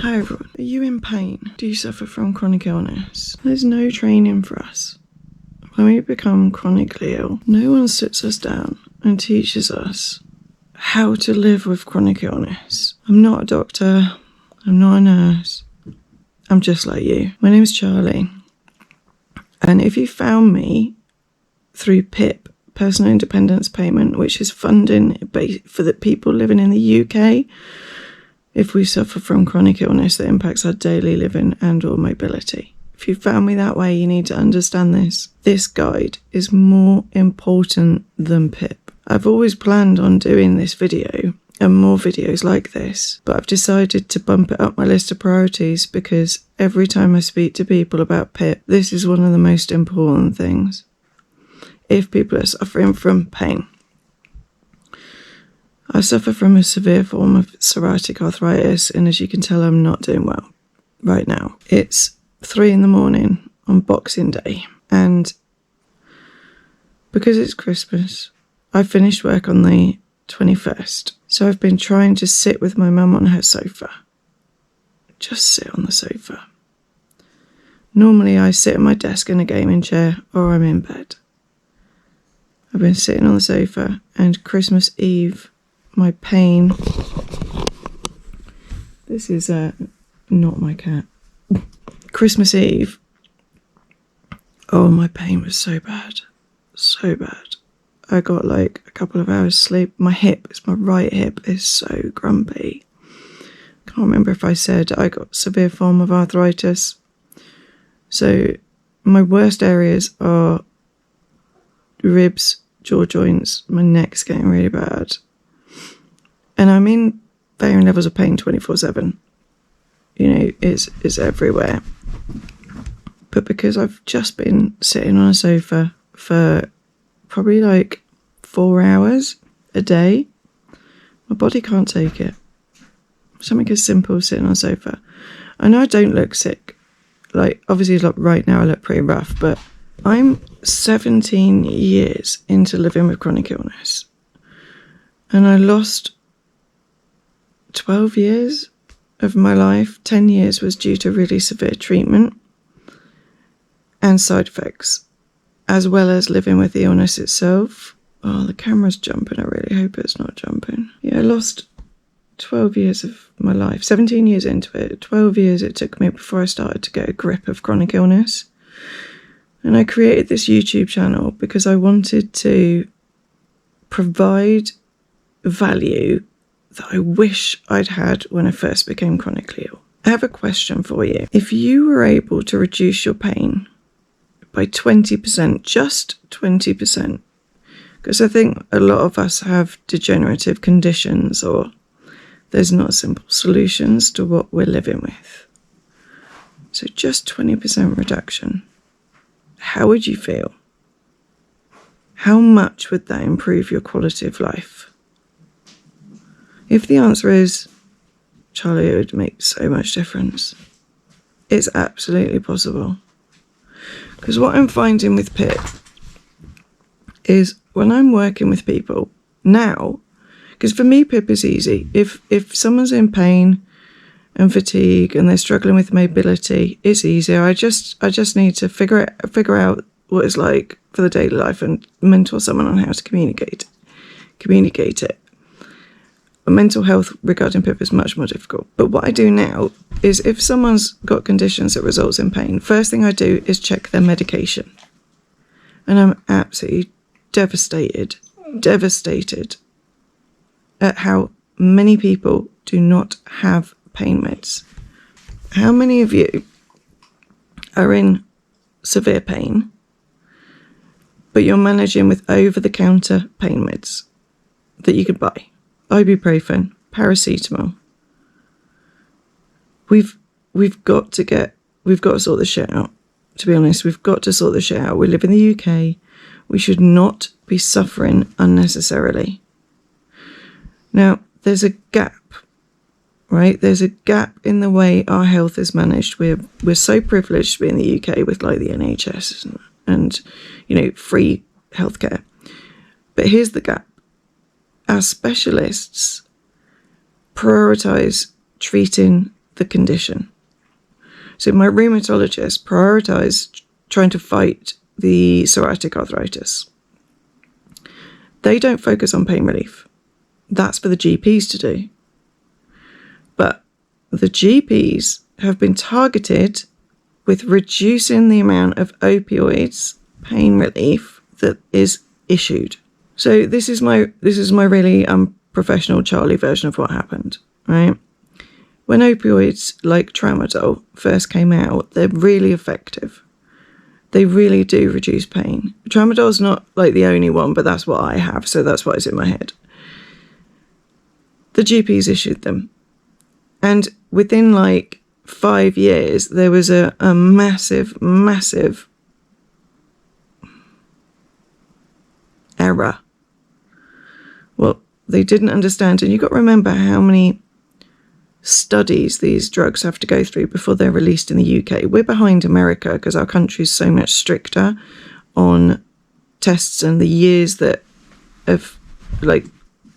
Hi everyone, are you in pain? Do you suffer from chronic illness? There's no training for us. When we become chronically ill, no one sits us down and teaches us how to live with chronic illness. I'm not a doctor, I'm not a nurse, I'm just like you. My name is Charlie, and if you found me through PIP, Personal Independence Payment, which is funding for the people living in the UK, if we suffer from chronic illness that impacts our daily living and or mobility. If you found me that way, you need to understand this. This guide is more important than PIP. I've always planned on doing this video and more videos like this, but I've decided to bump it up my list of priorities because every time I speak to people about PIP, this is one of the most important things. If people are suffering from pain. I suffer from a severe form of psoriatic arthritis, and as you can tell, I'm not doing well right now. It's 3 a.m. on Boxing Day, and because it's Christmas, I finished work on the 21st, so I've been trying to sit with my mum on her sofa. Just sit on the sofa. Normally I sit at my desk in a gaming chair, or I'm in bed. I've been sitting on the sofa, and Christmas Eve, my pain, this is not my cat, Christmas Eve, oh, my pain was so bad, I got like a couple of hours sleep. My right hip is so grumpy. Can't remember if I said I got severe form of arthritis, so my worst areas are ribs, jaw joints, my neck's getting really bad. And I'm in varying levels of pain 24/7. You know, it's everywhere. But because I've just been sitting on a sofa for probably like 4 hours a day, my body can't take it. Something as simple as sitting on a sofa. I know I don't look sick. Like, obviously, like right now I look pretty rough, but I'm 17 years into living with chronic illness. And I lost 12 years of my life. 10 years was due to really severe treatment and side effects, as well as living with the illness itself. Oh, the camera's jumping. I really hope it's not jumping. Yeah, I lost 12 years of my life. 17 years into it. 12 years it took me before I started to get a grip of chronic illness. And I created this YouTube channel because I wanted to provide value that I wish I'd had when I first became chronically ill. I have a question for you. If you were able to reduce your pain by 20%, just 20%, because I think a lot of us have degenerative conditions, or there's not simple solutions to what we're living with. So just 20% reduction. How would you feel? How much would that improve your quality of life? If the answer is, Charlie, it would make so much difference. It's absolutely possible. Because what I'm finding with PIP is when I'm working with people now, because for me PIP is easy. If someone's in pain and fatigue and they're struggling with mobility, it's easier. I just need to figure out what it's like for the daily life and mentor someone on how to communicate it. Mental health regarding PIP is much more difficult. But what I do now is if someone's got conditions that results in pain, first thing I do is check their medication. And I'm absolutely devastated at how many people do not have pain meds. How many of you are in severe pain, but you're managing with over-the-counter pain meds that you could buy? Ibuprofen, paracetamol. We've got to sort this shit out. To be honest, we've got to sort this shit out. We live in the UK. We should not be suffering unnecessarily. Now, there's a gap, right? There's a gap in the way our health is managed. We're so privileged to be in the UK with like the NHS and free healthcare. But here's the gap. Our specialists prioritise treating the condition. So my rheumatologist prioritised trying to fight the psoriatic arthritis. They don't focus on pain relief. That's for the GPs to do. But the GPs have been targeted with reducing the amount of opioids, pain relief, that is issued. So this is my really unprofessional Charlie version of what happened, right? When opioids like tramadol first came out, they're really effective. They really do reduce pain. Tramadol's not like the only one, but that's what I have, so that's what is in my head. The GPs issued them. And within like 5 years, there was a massive, massive error. Well, they didn't understand, and you've got to remember how many studies these drugs have to go through before they're released in the UK. We're behind America because our country is so much stricter on tests and the years that of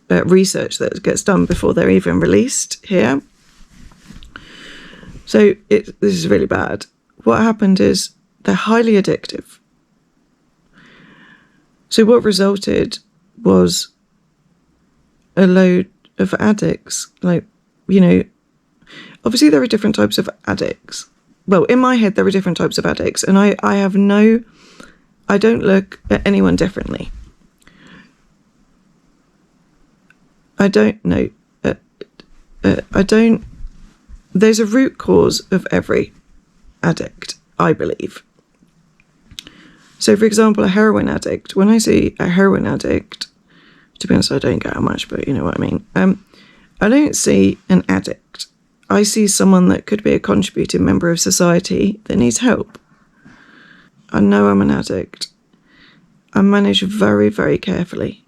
research that gets done before they're even released here. So this is really bad. What happened is they're highly addictive. So what resulted was a load of addicts, obviously there are different types of addicts. Well, in my head, there are different types of addicts, and I don't look at anyone differently. I don't know. There's a root cause of every addict, I believe. So, for example, a heroin addict, when I see a heroin addict, to be honest, I don't get how much, but you know what I mean. I don't see an addict. I see someone that could be a contributing member of society that needs help. I know I'm an addict. I manage very, very carefully.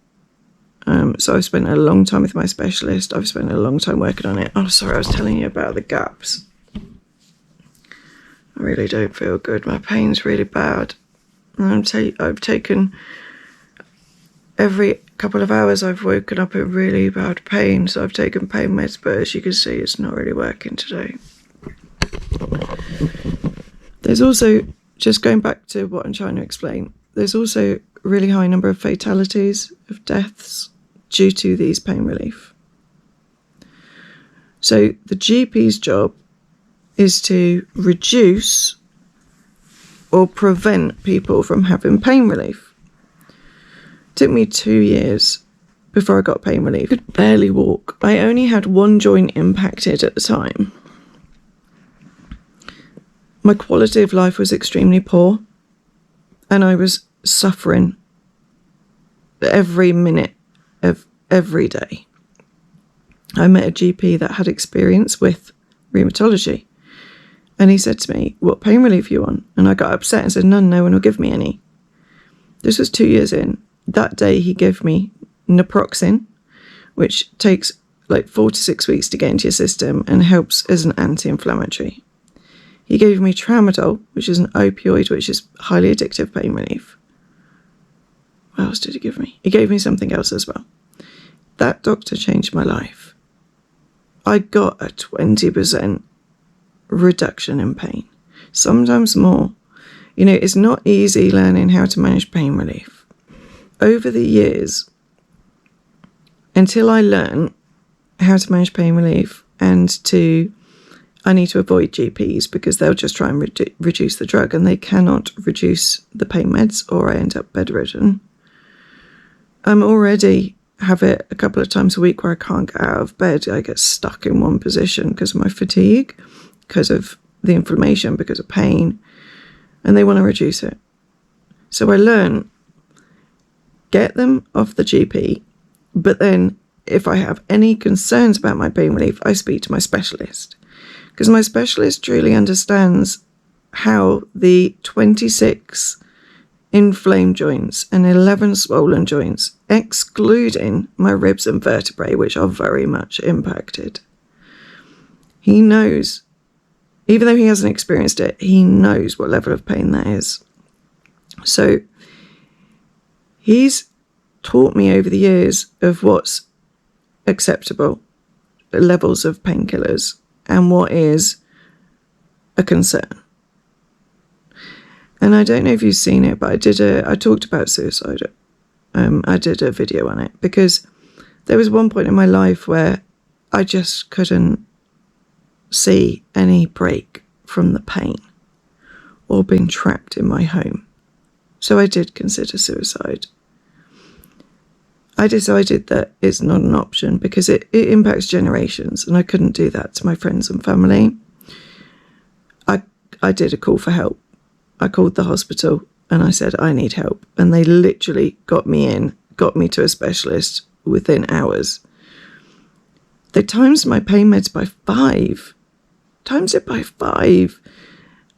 So I've spent a long time with my specialist. I've spent a long time working on it. Oh, sorry, I was telling you about the gaps. I really don't feel good. My pain's really bad. And I've taken, every couple of hours I've woken up in really bad pain, so I've taken pain meds, but as you can see, it's not really working today. There's also, just going back to what I'm trying to explain, there's also a really high number of fatalities, of deaths, due to these pain relief. So the GP's job is to reduce or prevent people from having pain relief. It took me 2 years before I got pain relief. I could barely walk. I only had one joint impacted at the time. My quality of life was extremely poor, and I was suffering every minute of every day. I met a GP that had experience with rheumatology, and he said to me, "What pain relief you on?" And I got upset and said, no one will give me any. This was 2 years in. That day he gave me naproxen, which takes like 4 to 6 weeks to get into your system and helps as an anti-inflammatory. He gave me tramadol, which is an opioid, which is highly addictive pain relief. What else did he give me? He gave me something else as well. That doctor changed my life. I got a 20% reduction in pain, sometimes more. It's not easy learning how to manage pain relief. Over the years, until I learn how to manage pain relief I need to avoid GPs because they'll just try and reduce the drug, and they cannot reduce the pain meds or I end up bedridden. I'm already have it a couple of times a week where I can't get out of bed. I get stuck in one position because of my fatigue, because of the inflammation, because of pain, and they want to reduce it. So I learn, get them off the GP, but then if I have any concerns about my pain relief, I speak to my specialist, because my specialist truly understands how the 26 inflamed joints and 11 swollen joints, excluding my ribs and vertebrae, which are very much impacted. He knows, even though he hasn't experienced it, he knows what level of pain that is. So he's taught me over the years of what's acceptable levels of painkillers and what is a concern. And I don't know if you've seen it, but I talked about suicide. I did a video on it because there was one point in my life where I just couldn't see any break from the pain or being trapped in my home. So I did consider suicide. I decided that it's not an option because it impacts generations, and I couldn't do that to my friends and family. I did a call for help. I called the hospital and I said, I need help. And they literally got me to a specialist within hours. They times my pain meds by 5. Times it by 5.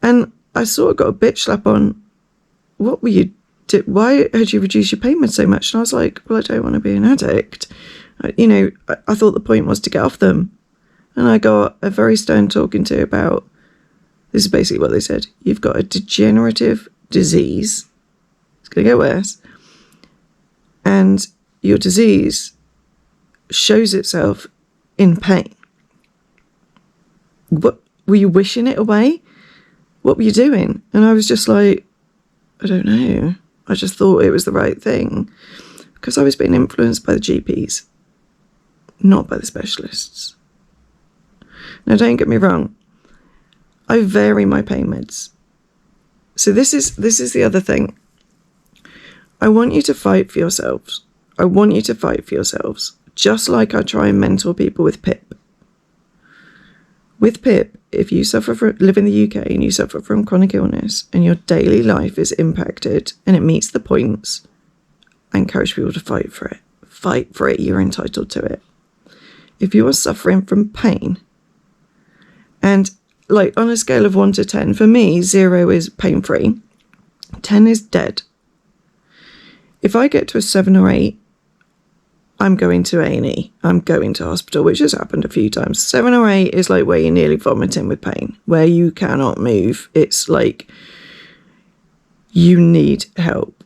And I sort of got a bitch slap on, what were you why had you reduced your payment so much? And I was like, well, I don't want to be an addict. I thought the point was to get off them. And I got a very stern talking to about, this is basically what they said, you've got a degenerative disease. It's going to get worse. And your disease shows itself in pain. What were you wishing it away? What were you doing? And I was just like, I don't know. I just thought it was the right thing because I was being influenced by the GPs, not by the specialists. Now, don't get me wrong. I vary my pain meds. So this is the other thing. I want you to fight for yourselves. I want you to fight for yourselves, just like I try and mentor people with PIP. With PIP, if you live in the UK and you suffer from chronic illness and your daily life is impacted and it meets the points, I encourage people to fight for it. Fight for it. You're entitled to it. If you are suffering from pain, and like on a scale of 1 to 10, for me, 0 is pain-free, 10 is dead. If I get to a 7 or 8, I'm going to A&E. I'm going to hospital, which has happened a few times. 7 or 8 is like where you're nearly vomiting with pain, where you cannot move. It's like you need help.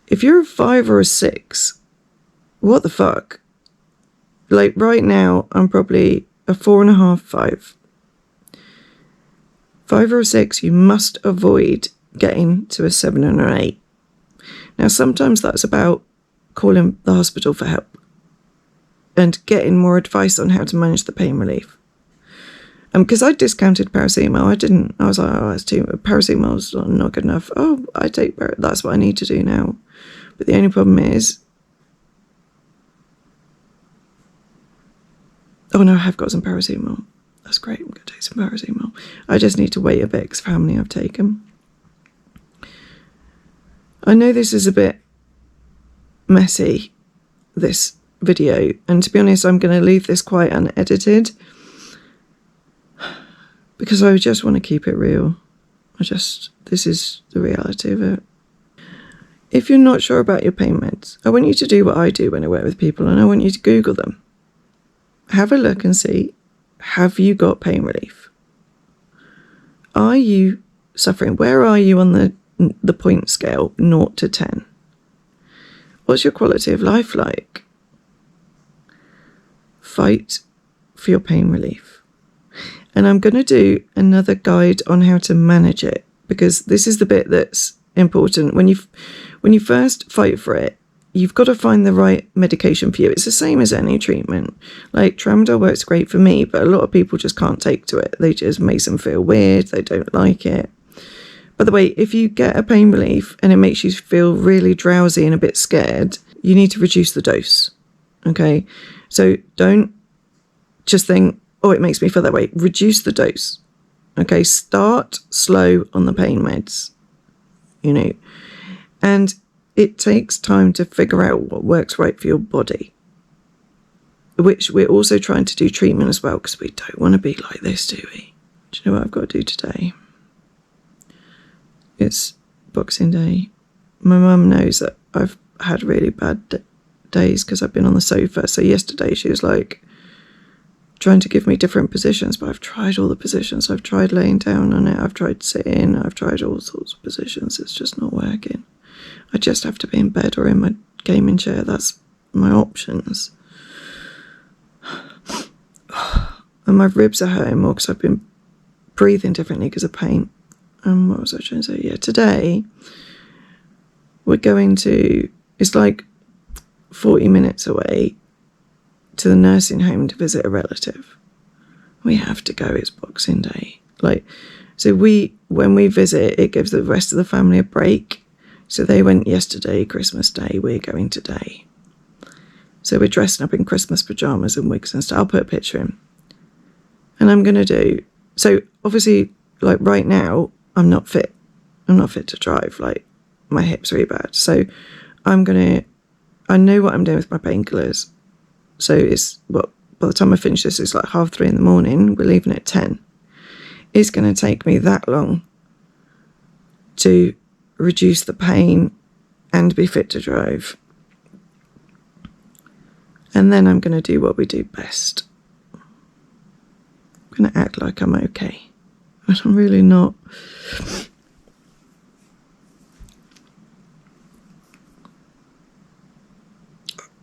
If you're a 5 or a 6, what the fuck? Like right now, I'm probably a 4.5, 5. 5 or a 6, you must avoid getting to a 7 and an 8. Now, sometimes that's about calling the hospital for help and getting more advice on how to manage the pain relief. Because I discounted paracetamol. I was like, oh, that's too, paracetamol's not good enough. Oh, I take that's what I need to do now. But the only problem is, oh no, I have got some paracetamol. That's great, I'm going to take some paracetamol. I just need to wait a bit because of how many I've taken. I know this is a bit messy, this video, and to be honest, I'm going to leave this quite unedited because I just want to keep it real. This is the reality of it. If you're not sure about your pain meds, I want you to do what I do when I work with people, and I want you to Google them. Have a look and see, have you got pain relief? Are you suffering? Where are you on the point scale, 0 to 10? What's your quality of life like? Fight for your pain relief. And I'm going to do another guide on how to manage it, because this is the bit that's important. When you first fight for it, you've got to find the right medication for you. It's the same as any treatment. Like tramadol works great for me, but a lot of people just can't take to it. They just makes them feel weird. They don't like it. By the way, if you get a pain relief and it makes you feel really drowsy and a bit scared, you need to reduce the dose. Okay? So don't just think, oh, it makes me feel that way. Reduce the dose. Okay? Start slow on the pain meds. And it takes time to figure out what works right for your body, which we're also trying to do treatment as well, because we don't want to be like this, do we? Do you know what I've got to do today? It's Boxing Day. My mum knows that I've had really bad days because I've been on the sofa. So yesterday she was like trying to give me different positions, but I've tried all the positions. I've tried laying down on it. I've tried sitting. I've tried all sorts of positions. It's just not working. I just have to be in bed or in my gaming chair. That's my options. and my ribs are hurting more because I've been breathing differently because of pain. And what was I trying to say? Yeah, today we're going to, it's like 40 minutes away to the nursing home to visit a relative. We have to go, it's Boxing Day. So when we visit, it gives the rest of the family a break. So they went yesterday, Christmas Day, we're going today. So we're dressing up in Christmas pyjamas and wigs and stuff. I'll put a picture in. And I'm going to do, so obviously, right now, I'm not fit. I'm not fit to drive. My hip's really bad. So I know what I'm doing with my painkillers. So by the time I finish this, it's 3:30 in the morning. We're leaving at 10. It's going to take me that long to reduce the pain and be fit to drive. And then I'm going to do what we do best. I'm going to act like I'm okay. But I'm really not.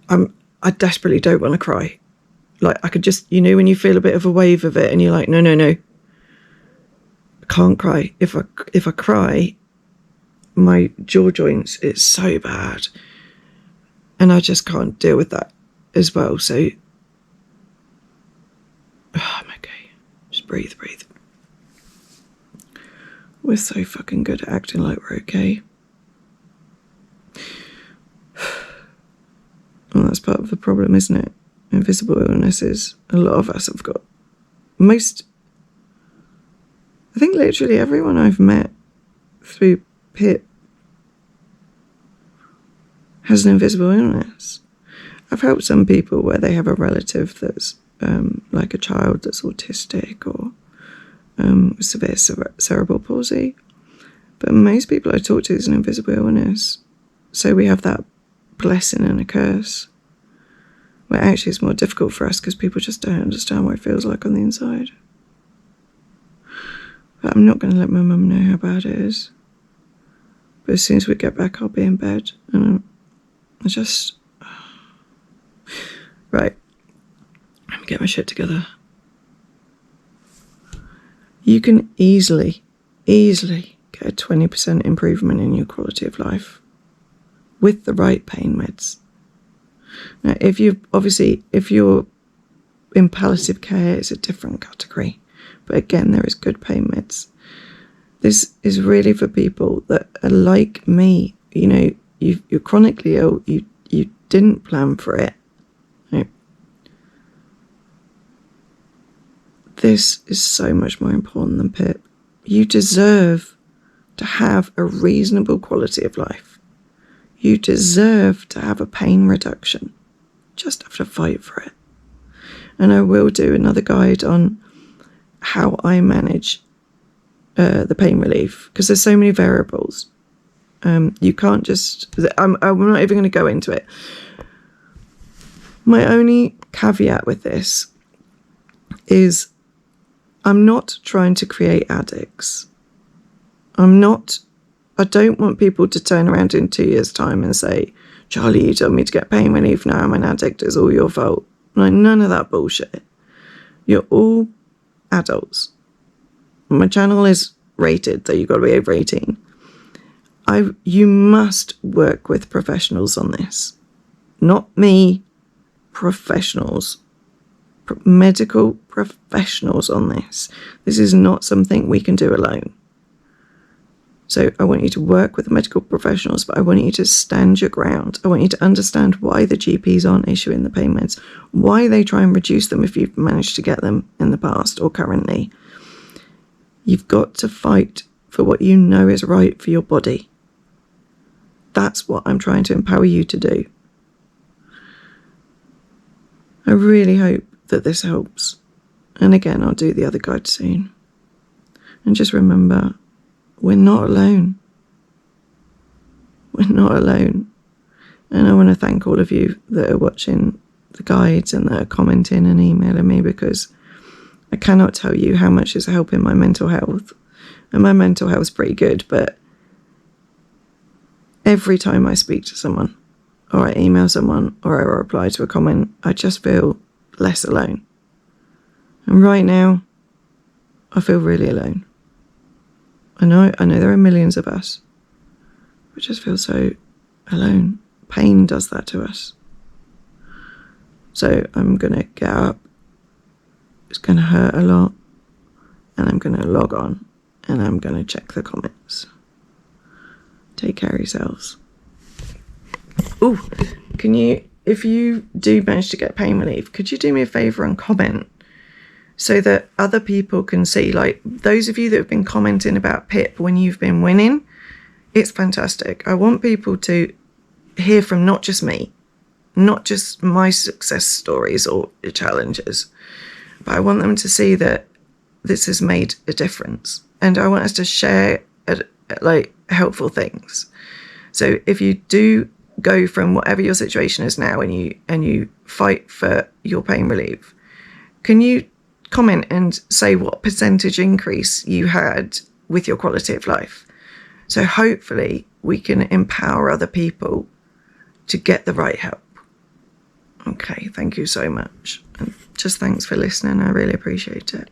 I desperately don't want to cry. I could just, when you feel a bit of a wave of it and you're like, no. I can't cry. If I cry, my jaw joints, it's so bad. And I just can't deal with that as well. So, I'm okay. Just breathe. We're so fucking good at acting like we're okay. Well, that's part of the problem, isn't it? Invisible illnesses. A lot of us have got. I think literally everyone I've met through PIP has an invisible illness. I've helped some people where they have a relative that's like a child that's autistic or severe cerebral palsy. But most people I talk to is an invisible illness. So we have that blessing and a curse, where actually it's more difficult for us because people just don't understand what it feels like on the inside. But I'm not going to let my mum know how bad it is. But as soon as we get back, I'll be in bed. And I just... Right. Let me get my shit together. You can easily get a 20% improvement in your quality of life with the right pain meds. Now, if you're in palliative care, it's a different category. But again, there is good pain meds. This is really for people that are like me. You're chronically ill. You didn't plan for it. Right? This is so much more important than PIP. You deserve to have a reasonable quality of life. You deserve to have a pain reduction. Just have to fight for it. And I will do another guide on how I manage the pain relief, because there's so many variables. You can't just... I'm not even going to go into it. My only caveat with this is I'm not trying to create addicts. I don't want people to turn around in 2 years' time and say, Charlie, you told me to get pain relief, now I'm an addict, it's all your fault. None of that bullshit. You're all adults. My channel is rated, so you've got to be over 18. You must work with professionals on this. Not me, professionals. Medical professionals on this. This is not something we can do alone. So I want you to work with medical professionals, but I want you to stand your ground. I want you to understand why the GPs aren't issuing the pain meds, why they try and reduce them if you've managed to get them in the past or currently. You've got to fight for what you know is right for your body. That's what I'm trying to empower you to do. I really hope that this helps. And again, I'll do the other guide soon. And just remember, we're not alone. We're not alone. And I want to thank all of you that are watching the guides and that are commenting and emailing me, because I cannot tell you how much is helping my mental health. And my mental health's pretty good, but every time I speak to someone, or I email someone, or I reply to a comment, I just feel less alone. And right now, I feel really alone. I know there are millions of us. We just feel so alone. Pain does that to us. So I'm going to get up. It's going to hurt a lot. And I'm going to log on. And I'm going to check the comments. Take care of yourselves. Oh, can you, if you do manage to get pain relief, could you do me a favour and comment so that other people can see? Like, those of you that have been commenting about PIP when you've been winning, it's fantastic. I want people to hear from not just me, not just my success stories or challenges, but I want them to see that this has made a difference. And I want us to share like helpful things. So if you do go from whatever your situation is now and you fight for your pain relief, can you comment and say what percentage increase you had with your quality of life? So hopefully we can empower other people to get the right help. Okay, thank you so much. And just thanks for listening. I really appreciate it.